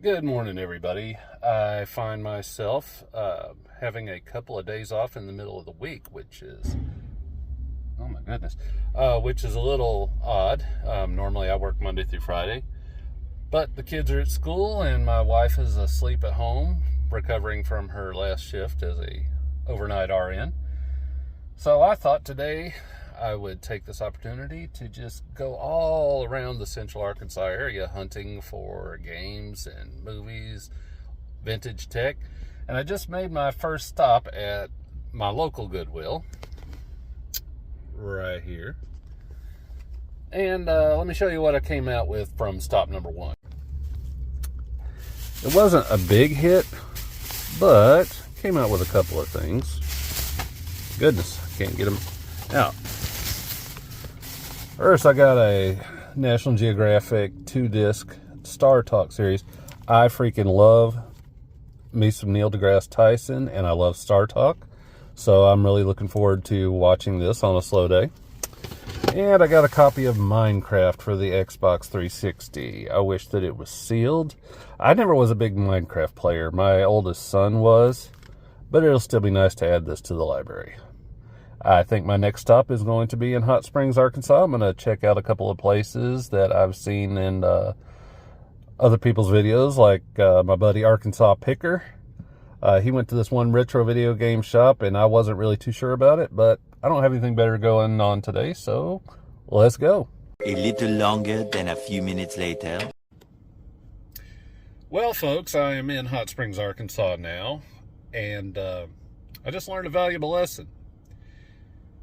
Good morning, everybody. I find myself having a couple of days off in the middle of the week, which is, oh my goodness, which is a little odd. Normally I work Monday through Friday, but the kids are at school and my wife is asleep at home, recovering from her last shift as a overnight RN. So I thought today I would take this opportunity to just go all around the central Arkansas area hunting for games and movies, vintage tech. And I just made my first stop at my local Goodwill right here. And let me show you what I came out with from stop number one. It wasn't a big hit, but came out with a couple of things. Goodness, I can't get them out. First, I got a National Geographic 2-disc Star Talk series. I freaking love me some Neil deGrasse Tyson, and I love Star Talk. So I'm really looking forward to watching this on a slow day. And I got a copy of Minecraft for the Xbox 360. I wish that it was sealed. I never was a big Minecraft player. My oldest son was, but it'll still be nice to add this to the library. I think my next stop is going to be in Hot Springs, Arkansas. I'm going to check out a couple of places that I've seen in other people's videos, like my buddy Arkansas Picker. He went to this one retro video game shop, and I wasn't really too sure about it, but I don't have anything better going on today, so let's go. A little longer than a few minutes later. Well, folks, I am in Hot Springs, Arkansas now, and I just learned a valuable lesson.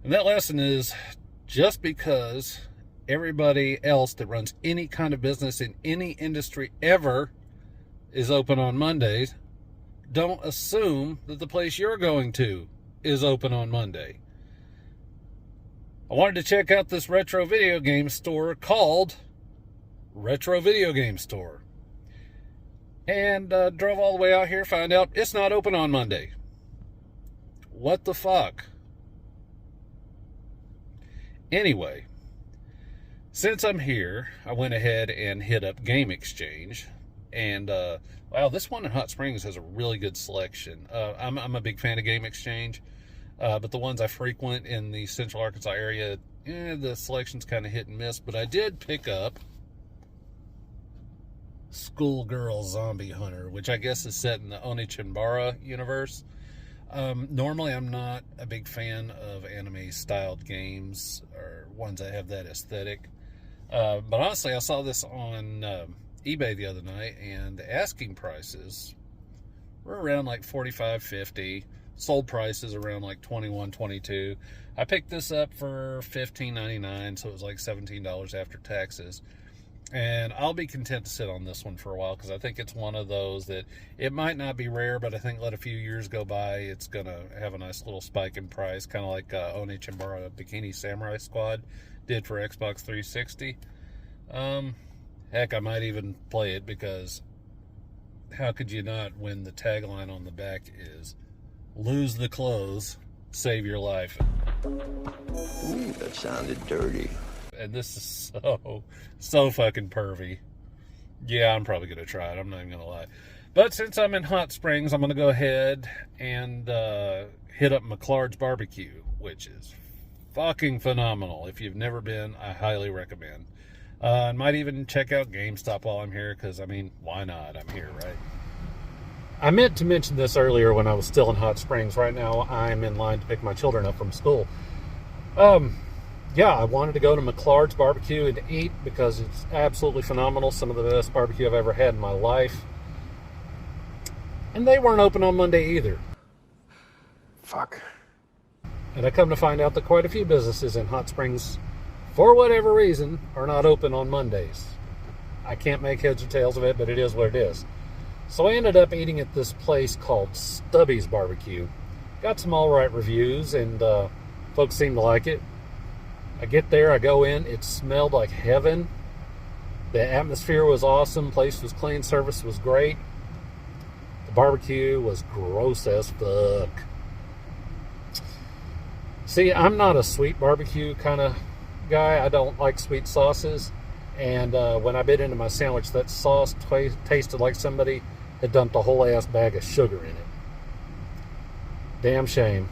And that lesson is, just because everybody else that runs any kind of business in any industry ever is open on Mondays, don't assume that the place you're going to is open on Monday. I wanted to check out this retro video game store called Retro Video Game Store. And drove all the way out here, found out it's not open on Monday. What the fuck? Anyway, since I'm here, I went ahead and hit up Game Exchange, and wow, this one in Hot Springs has a really good selection. I'm a big fan of Game Exchange, but the ones I frequent in the Central Arkansas area, the selection's kind of hit and miss. But I did pick up Schoolgirl Zombie Hunter, which I guess is set in the Onechanbara universe. Normally, I'm not a big fan of anime-styled games or ones that have that aesthetic. But honestly, I saw this on eBay the other night, and the asking prices were around like $45, $50. Sold prices around like $21, $22. I picked this up for $15.99, so it was like $17 after taxes. And I'll be content to sit on this one for a while, because I think it's one of those that it might not be rare, but I think let a few years go by, it's going to have a nice little spike in price, kind of like Onechanbara Bikini Samurai Squad did for Xbox 360. Heck, I might even play it, because how could you not when the tagline on the back is, lose the clothes, save your life. Ooh, that sounded dirty. And this is so fucking pervy. Yeah, I'm probably going to try it. I'm not even going to lie. But since I'm in Hot Springs, I'm going to go ahead and hit up McClard's Barbecue, which is fucking phenomenal. If you've never been, I highly recommend. I might even check out GameStop while I'm here, because, I mean, why not? I'm here, right? I meant to mention this earlier when I was still in Hot Springs. Right now, I'm in line to pick my children up from school. Yeah, I wanted to go to McClard's Barbecue and eat, because it's absolutely phenomenal. Some of the best barbecue I've ever had in my life. And they weren't open on Monday either. Fuck. And I come to find out that quite a few businesses in Hot Springs, for whatever reason, are not open on Mondays. I can't make heads or tails of it, but it is what it is. So I ended up eating at this place called Stubby's Barbecue. Got some alright reviews, and folks seem to like it. I get there, I go in, it smelled like heaven. The atmosphere was awesome, place was clean, service was great. The barbecue was gross as fuck. See, I'm not a sweet barbecue kind of guy. I don't like sweet sauces. And when I bit into my sandwich, that sauce tasted like somebody had dumped a whole ass bag of sugar in it. Damn shame.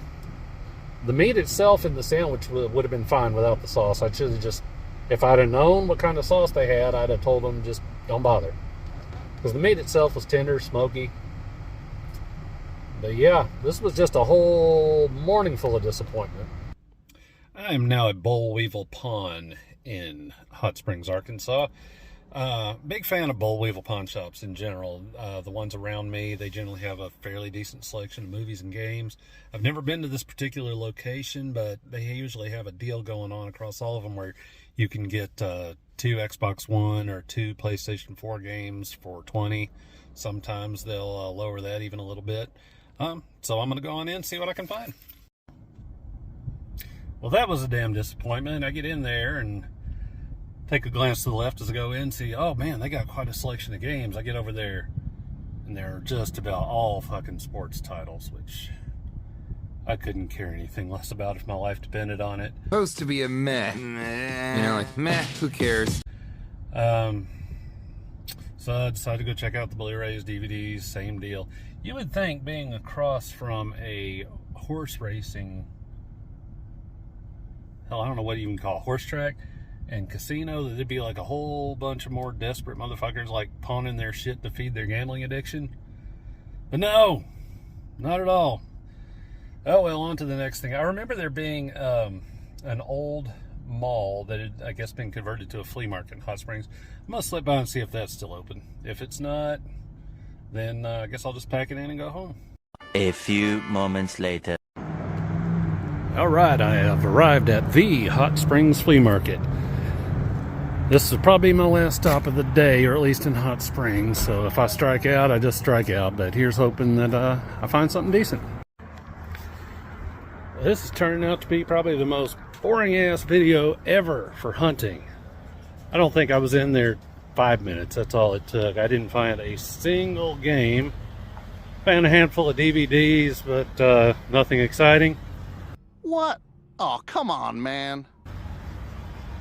The meat itself in the sandwich would have been fine without the sauce. I should have just, if I'd have known what kind of sauce they had, I'd have told them just don't bother. Because the meat itself was tender, smoky. But yeah, this was just a whole morning full of disappointment. I am now at Boll Weevil Pawn in Hot Springs, Arkansas. Big fan of Boll Weevil pawn shops in general. The ones around me, they generally have a fairly decent selection of movies and games. I've never been to this particular location, but they usually have a deal going on across all of them where you can get 2 Xbox One or 2 PlayStation 4 games for $20. Sometimes they'll lower that even a little bit. So I'm going to go on in and see what I can find. Well, that was a damn disappointment. I get in there and take a glance to the left as I go in, see, oh man, they got quite a selection of games. I get over there, and they're just about all fucking sports titles, which I couldn't care anything less about if my life depended on it. Supposed to be a meh. You know, like, meh, who cares? So I decided to go check out the Blu-rays, DVDs, same deal. You would think being across from a horse racing, hell, I don't know what you even call it, horse track and casino, that there'd be like a whole bunch of more desperate motherfuckers like pawning their shit to feed their gambling addiction. But no, not at all. Oh well, on to the next thing. I remember there being an old mall that had, I guess, been converted to a flea market in Hot Springs. I'm gonna slip by and see if that's still open. If it's not, then I guess I'll just pack it in and go home. A few moments later. All right, I have arrived at the Hot Springs Flea Market. This will probably be my last stop of the day, or at least in Hot Springs. So if I strike out, I just strike out. But here's hoping that I find something decent. This is turning out to be probably the most boring-ass video ever for hunting. I don't think I was in there 5 minutes. That's all it took. I didn't find a single game. Found a handful of DVDs, but nothing exciting. What? Oh, come on, man.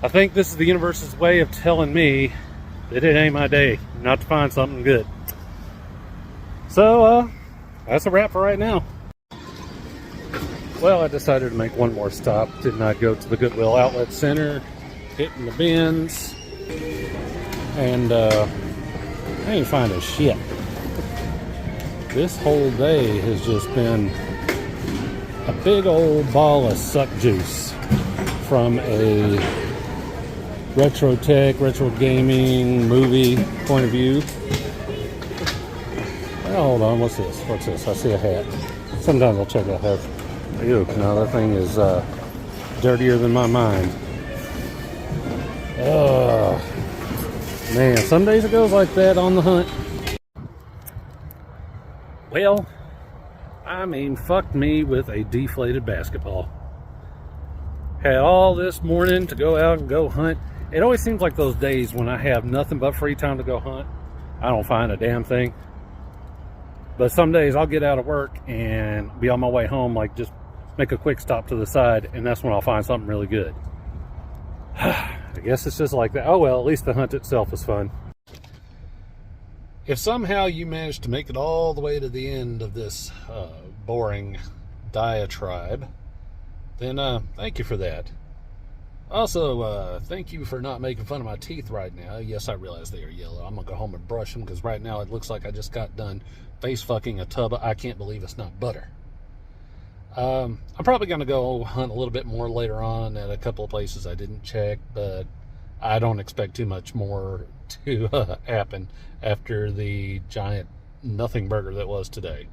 I think this is the universe's way of telling me that it ain't my day not to find something good. So, that's a wrap for right now. Well, I decided to make one more stop. Did not go to the Goodwill Outlet Center, hitting the bins, and I ain't find a shit. This whole day has just been a big old ball of suck juice from a retro tech, retro gaming, movie point of view. Oh, hold on, what's this? What's this? I see a hat. Sometimes I'll check that hat. Ew, no, that thing is dirtier than my mind. Man, some days it goes like that on the hunt. Well, I mean, fuck me with a deflated basketball. Had all this morning to go out and go hunt. It always seems like those days when I have nothing but free time to go hunt, I don't find a damn thing. But some days I'll get out of work and be on my way home, like just make a quick stop to the side, and that's when I'll find something really good. I guess it's just like that. Oh well, at least the hunt itself was fun. If somehow you managed to make it all the way to the end of this boring diatribe, then thank you for that. Also, thank you for not making fun of my teeth right now. Yes, I realize they are yellow. I'm going to go home and brush them because right now it looks like I just got done face fucking a tub of I can't believe it's not butter. I'm probably going to go hunt a little bit more later on at a couple of places I didn't check, but I don't expect too much more to happen after the giant nothing burger that was today.